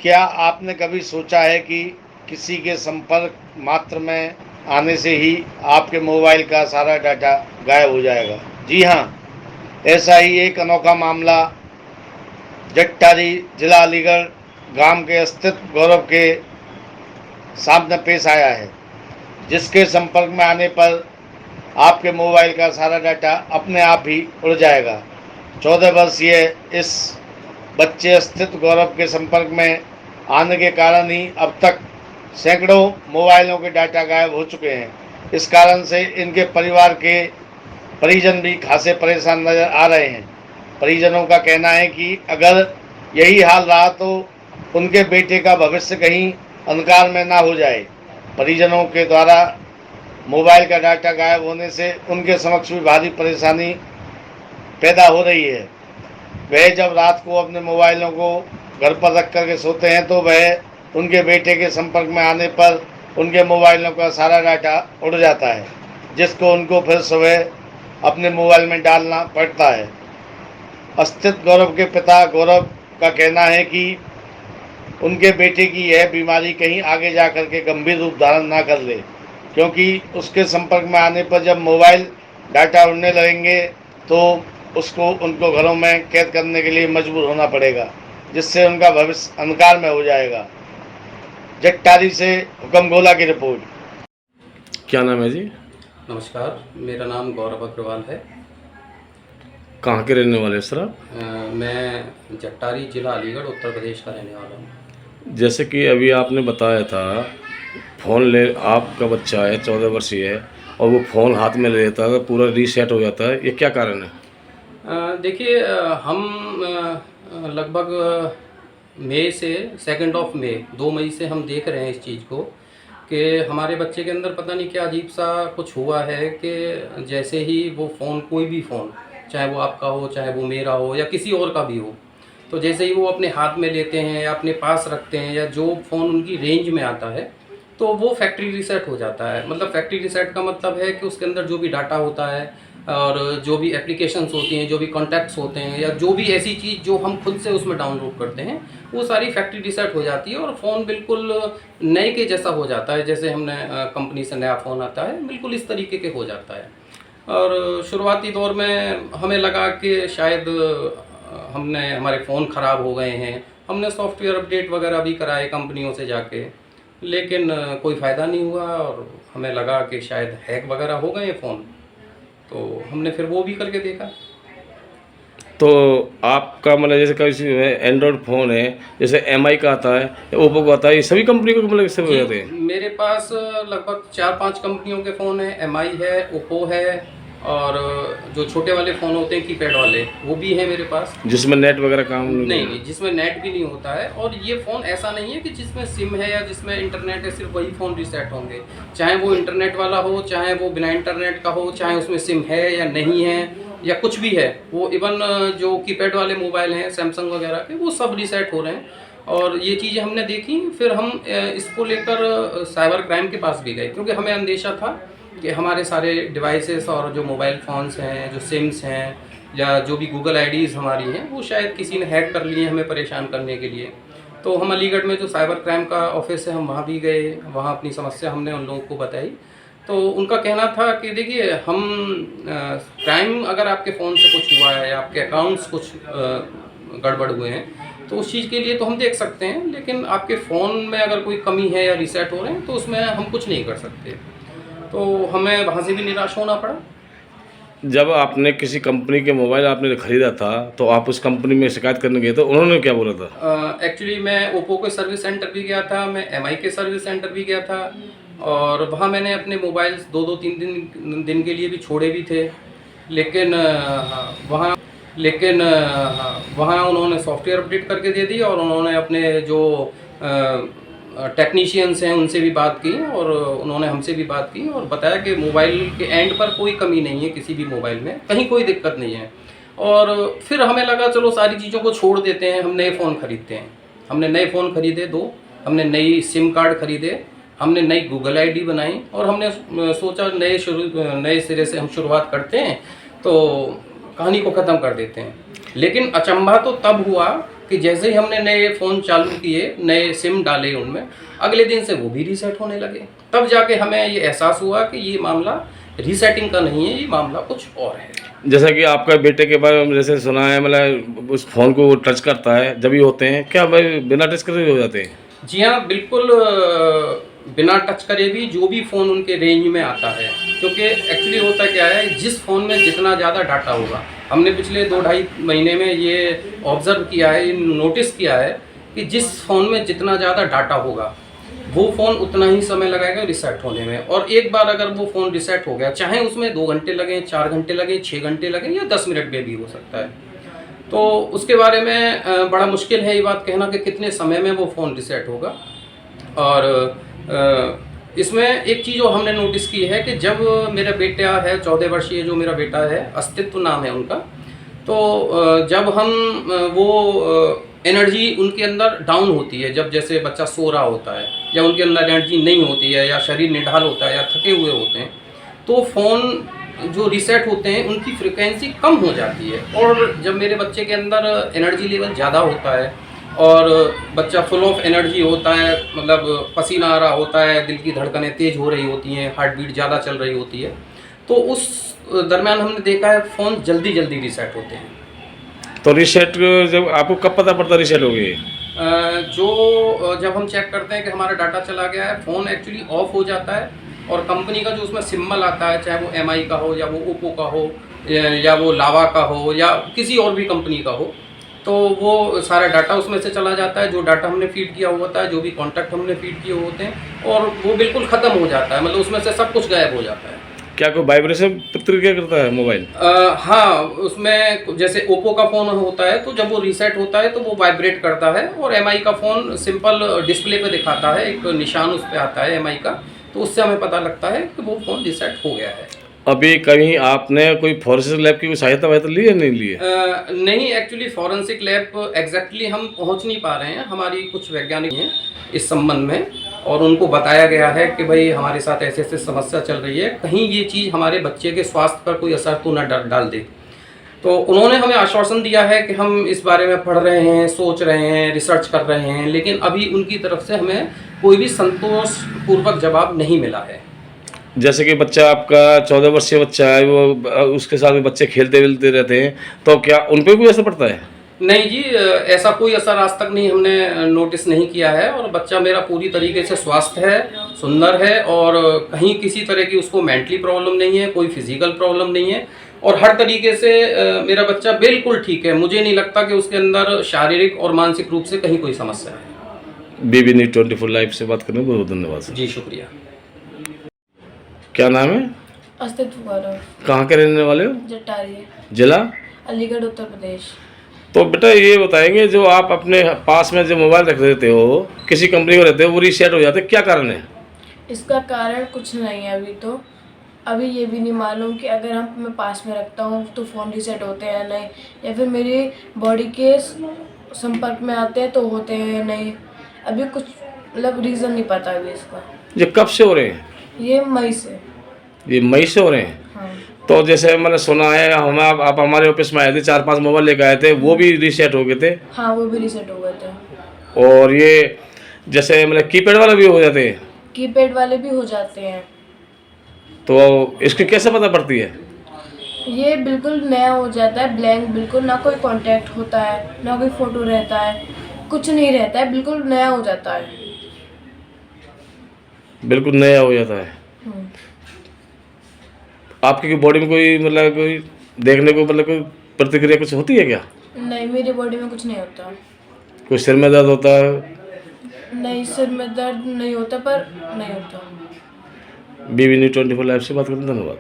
क्या आपने कभी सोचा है कि किसी के संपर्क मात्र में आने से ही आपके मोबाइल का सारा डाटा गायब हो जाएगा? जी हाँ, ऐसा ही एक अनोखा मामला जट्टारी, जिला अलीगढ़ गांव के स्थित गौरव के सामने पेश आया है, जिसके संपर्क में आने पर आपके मोबाइल का सारा डाटा अपने आप ही उड़ जाएगा। 14 वर्षीय इस बच्चे स्थित गौरव के संपर्क में आने के कारण ही अब तक सैकड़ों मोबाइलों के डाटा गायब हो चुके हैं। इस कारण से इनके परिवार के परिजन भी खासे परेशान नजर आ रहे हैं। परिजनों का कहना है कि अगर यही हाल रहा तो उनके बेटे का भविष्य कहीं अंधकार में ना हो जाए। परिजनों के द्वारा मोबाइल का डाटा गायब होने से उनके समक्ष भी भारी परेशानी पैदा हो रही है। वह जब रात को अपने मोबाइलों को घर पर रख कर के सोते हैं तो वह उनके बेटे के संपर्क में आने पर उनके मोबाइलों का सारा डाटा उड़ जाता है, जिसको उनको फिर सुबह अपने मोबाइल में डालना पड़ता है। अस्तित्व गौरव के पिता गौरव का कहना है कि उनके बेटे की यह बीमारी कहीं आगे जा कर के गंभीर रूप धारण ना कर ले, क्योंकि उसके संपर्क में आने पर जब मोबाइल डाटा उड़ने लगेंगे तो उसको उनको घरों में कैद करने के लिए मजबूर होना पड़ेगा, जिससे उनका भविष्य अंधकार में हो जाएगा। जट्टारी से हुक्म गोला की रिपोर्ट। क्या नाम है जी? नमस्कार, मेरा नाम गौरव अग्रवाल है। कहाँ के रहने वाले सर आप? मैं जट्टारी, जिला अलीगढ़, उत्तर प्रदेश का रहने वाला हूँ। जैसे कि अभी आपने बताया था फ़ोन ले आपका बच्चा है 14 वर्षीय है और वो फ़ोन हाथ में ले लेता है तो पूरा रीसेट हो जाता है, ये क्या कारण है? देखिए, हम लगभग मई से 2 ऑफ मई 2 मई से हम देख रहे हैं इस चीज़ को कि हमारे बच्चे के अंदर पता नहीं क्या अजीब सा कुछ हुआ है कि जैसे ही वो फ़ोन, कोई भी फ़ोन, चाहे वो आपका हो, चाहे वो मेरा हो या किसी और का भी हो, तो जैसे ही वो अपने हाथ में लेते हैं या अपने पास रखते हैं या जो फ़ोन उनकी रेंज में आता है तो वो फैक्ट्री रीसेट हो जाता है। मतलब फैक्ट्री रीसेट का मतलब है कि उसके अंदर जो भी डाटा होता है और जो भी एप्लीकेशंस होती हैं, जो भी कॉन्टैक्ट्स होते हैं या जो भी ऐसी चीज़ जो हम खुद से उसमें डाउनलोड करते हैं, वो सारी फैक्ट्री रीसेट हो जाती है और फ़ोन बिल्कुल नए के जैसा हो जाता है। जैसे हमने कंपनी से नया फ़ोन आता है, बिल्कुल इस तरीके के हो जाता है। और शुरुआती दौर में हमें लगा कि शायद हमारे फ़ोन ख़राब हो गए हैं। हमने सॉफ्टवेयर अपडेट वगैरह भी कराए कंपनियों से जाके, लेकिन कोई फ़ायदा नहीं हुआ और हमें लगा कि शायद हैक वगैरह हो गए हैं फ़ोन, तो हमने फिर वो भी करके देखा। तो आपका मतलब जैसे किसी एंड्रॉयड फ़ोन है, जैसे एमआई का आता है, ओप्पो का आता है, ये सभी कंपनी को मतलब इससे हो जाते हैं? मेरे पास लगभग 4-5 कंपनियों के फ़ोन हैं। एमआई है, ओप्पो है और जो छोटे वाले फ़ोन होते हैं कीपैड वाले, वो भी हैं मेरे पास। जिसमें नेट वगैरह काम नहीं, जिसमें नेट भी नहीं होता है। और ये फ़ोन ऐसा नहीं है कि जिसमें सिम है या जिसमें इंटरनेट है सिर्फ वही फ़ोन रीसेट होंगे। चाहे वो इंटरनेट वाला हो, चाहे वो बिना इंटरनेट का हो, चाहे उसमें सिम है या नहीं है या कुछ भी है, वो इवन जो कीपैड वाले मोबाइल हैं सैमसंग वगैरह के, वो सब रीसेट हो रहे हैं। और ये चीज़ें हमने देखी, फिर हम इसको लेकर साइबर क्राइम के पास भी गए, क्योंकि हमें अंदेशा था कि हमारे सारे डिवाइसेस और जो मोबाइल फ़ोन्स हैं, जो सिम्स हैं या जो भी गूगल आईडीज़ हमारी हैं, वो शायद किसी ने हैक कर लिए हमें परेशान करने के लिए। तो हम अलीगढ़ में जो साइबर क्राइम का ऑफिस है, हम वहाँ भी गए, वहाँ अपनी समस्या हमने उन लोगों को बताई। तो उनका कहना था कि देखिए, हम क्राइम अगर आपके फ़ोन से कुछ हुआ है या आपके अकाउंट्स कुछ गड़बड़ हुए हैं, तो उस चीज़ के लिए तो हम देख सकते हैं, लेकिन आपके फ़ोन में अगर कोई कमी है या रीसेट हो रहे हैं तो उसमें हम कुछ नहीं कर सकते। तो हमें वहाँ से भी निराश होना पड़ा। जब आपने किसी कंपनी के मोबाइल आपने ख़रीदा था तो आप उस कंपनी में शिकायत करने गए तो उन्होंने क्या बोला था? एक्चुअली मैं ओप्पो के सर्विस सेंटर भी गया था, मैं एमआई के सर्विस सेंटर भी गया था और वहाँ मैंने अपने मोबाइल्स 2-3 दिन के लिए भी छोड़े भी थे। लेकिन वहाँ उन्होंने सॉफ्टवेयर अपडेट करके दे दी और उन्होंने अपने जो टेक्नीशियंस हैं उनसे भी बात की और उन्होंने हमसे भी बात की और बताया कि मोबाइल के एंड पर कोई कमी नहीं है, किसी भी मोबाइल में कहीं कोई दिक्कत नहीं है। और फिर हमें लगा चलो सारी चीज़ों को छोड़ देते हैं, हम नए फ़ोन ख़रीदते हैं। हमने नए फ़ोन ख़रीदे 2, हमने नई सिम कार्ड ख़रीदे, हमने नई गूगल आईडी बनाई और हमने सोचा नए सिरे से हम शुरुआत करते हैं तो कहानी को ख़त्म कर देते हैं। लेकिन अचंभा तो तब हुआ कि जैसे ही हमने नए फ़ोन चालू किए, नए सिम डाले उनमें, अगले दिन से वो भी रीसेट होने लगे। तब जाके हमें ये एहसास हुआ कि ये मामला रीसेटिंग का नहीं है, ये मामला कुछ और है। जैसा कि आपका बेटे के बारे में जैसे सुना है, मतलब उस फ़ोन को वो टच करता है जब भी होते हैं, क्या भाई बिना टच करे भी हो जाते हैं? जी हाँ, बिल्कुल बिना टच करे भी जो भी फ़ोन उनके रेंज में आता है, क्योंकि एक्चुअली होता क्या है, जिस फ़ोन में जितना ज़्यादा डाटा होगा, हमने पिछले 2-2.5 महीने में ये ऑब्ज़र्व किया है, नोटिस किया है कि जिस फ़ोन में जितना ज़्यादा डाटा होगा, वो फ़ोन उतना ही समय लगाएगा रीसेट होने में। और एक बार अगर वो फ़ोन रीसेट हो गया, चाहे उसमें 2 घंटे लगें, 4 घंटे लगें, 6 घंटे लगें या 10 मिनट में भी हो सकता है। तो उसके बारे में बड़ा मुश्किल है ये बात कहना कि कितने समय में वो फ़ोन रीसेट होगा। और इसमें एक चीज़ और हमने नोटिस की है कि जब मेरा बेटा है 14 वर्षीय, जो मेरा बेटा है, अस्तित्व नाम है उनका, तो जब हम वो एनर्जी उनके अंदर डाउन होती है, जब जैसे बच्चा सो रहा होता है या उनके अंदर एनर्जी नहीं होती है या शरीर निढाल होता है या थके हुए होते हैं, तो फ़ोन जो रीसेट होते हैं उनकी फ्रिक्वेंसी कम हो जाती है। और जब मेरे बच्चे के अंदर एनर्जी लेवल ज़्यादा होता है और बच्चा फुल ऑफ एनर्जी होता है, मतलब पसीना आ रहा होता है, दिल की धड़कनें तेज़ हो रही होती हैं, हार्ट बीट ज़्यादा चल रही होती है, तो उस दरमियान हमने देखा है फ़ोन जल्दी जल्दी रीसेट होते हैं। तो रीसेट जब आपको कब पता पड़ता रीसेट हो गई? जब हम चेक करते हैं कि हमारा डाटा चला गया है, फ़ोन एक्चुअली ऑफ हो जाता है और कंपनी का जो उसमें सिंबल आता है, चाहे वो एमआई का हो या वो ओप्पो का हो या वो लावा का हो या किसी और भी कंपनी का हो, तो वो सारा डाटा उसमें से चला जाता है, जो डाटा हमने फीड किया हुआ होता है, जो भी कॉन्टैक्ट हमने फीड किए होते हैं, और वो बिल्कुल ख़त्म हो जाता है, मतलब उसमें से सब कुछ गायब हो जाता है। क्या कोई वाइब्रेशन प्रतिक्रिया करता है मोबाइल? हाँ, उसमें जैसे ओप्पो का फ़ोन होता है तो जब वो रीसेट होता है तो वो वाइब्रेट करता है, और एमआई का फ़ोन सिंपल डिस्प्ले पे दिखाता है, एक निशान उस पे आता है एमआई का, तो उससे हमें पता लगता है कि वो फ़ोन रीसेट हो गया है। अभी कहीं आपने कोई फॉरेंसिक लैब की कोई सहायता वायता ली या नहीं ली है? नहीं, एक्चुअली फॉरेंसिक लैब एग्जैक्टली हम पहुंच नहीं पा रहे हैं, हमारी कुछ वैज्ञानिक हैं इस संबंध में, और उनको बताया गया है कि भाई हमारे साथ ऐसे ऐसे समस्या चल रही है, कहीं ये चीज़ हमारे बच्चे के स्वास्थ्य पर कोई असर तो न डाल दे। तो उन्होंने हमें आश्वासन दिया है कि हम इस बारे में पढ़ रहे हैं, सोच रहे हैं, रिसर्च कर रहे हैं, लेकिन अभी उनकी तरफ से हमें कोई भी संतोषपूर्वक जवाब नहीं मिला है। जैसे कि बच्चा आपका 14 वर्षीय बच्चा है, वो उसके साथ में बच्चे खेलते वेलते रहते हैं, तो क्या उन पर भी असर पड़ता है? नहीं जी, ऐसा कोई असर आज तक नहीं हमने नोटिस नहीं किया है, और बच्चा मेरा पूरी तरीके से स्वस्थ है, सुंदर है, और कहीं किसी तरह की उसको मेंटली प्रॉब्लम नहीं है, कोई फिजिकल प्रॉब्लम नहीं है, और हर तरीके से मेरा बच्चा बिल्कुल ठीक है। मुझे नहीं लगता कि उसके अंदर शारीरिक और मानसिक रूप से कहीं कोई समस्या है। बीबी न्यूज़ 24 लाइव से बात करने में बहुत धन्यवाद सर। जी शुक्रिया। क्या नाम है? अस्तित्व गौरव, कहाँ के रहने वाले हो? जटारी, जिला? अलीगढ़, उत्तर प्रदेश। तो बेटा ये बताएंगे, जो आप अपने पास में जो मोबाइल रख देते हो, किसी कंपनी को रहते हो, वो रीसेट हो जाते हैं, क्या कारण है? इसका कारण कुछ नहीं है अभी ये भी नहीं मालूम कि अगर मैं पास में रखता हूँ तो फ़ोन रीसेट होते हैं या नहीं, या फिर मेरी बॉडी के संपर्क में आते हैं तो होते हैं या नहीं। अभी कुछ मतलब रीज़न नहीं पता अभी इसका। ये कब से हो रहे हैं? ये मई से। ये मई से हो रहे हैं? हाँ। तो जैसे मैंने सुना है, हम आप हमारे ऑफिस में आए थे, 4-5 मोबाइल लेकर आए थे, वो भी रीसेट हो गए थे? हाँ, वो भी रीसेट हो गए थे। और ये जैसे मतलब कीपैड वाले भी हो जाते हैं? कीपैड वाले भी हो जाते हैं। तो इसकी कैसे पता पड़ती है? ये बिल्कुल नया हो जाता है, ब्लैंक, बिल्कुल ना कोई कांटेक्ट होता है, ना कोई फ़ोटो रहता है, कुछ नहीं रहता है, बिल्कुल नया हो जाता है। बिल्कुल नया हो जाता है। आपकी बॉडी में कोई मतलब कोई देखने को मतलब कोई प्रतिक्रिया कुछ होती है क्या? नहीं, मेरी बॉडी में कुछ नहीं होता। कोई सिर में दर्द होता है? नहीं, सिर में दर्द नहीं होता, पर नहीं होता। बीबी न्यूज़ 24 लाइव से बात करते हैं, धन्यवाद।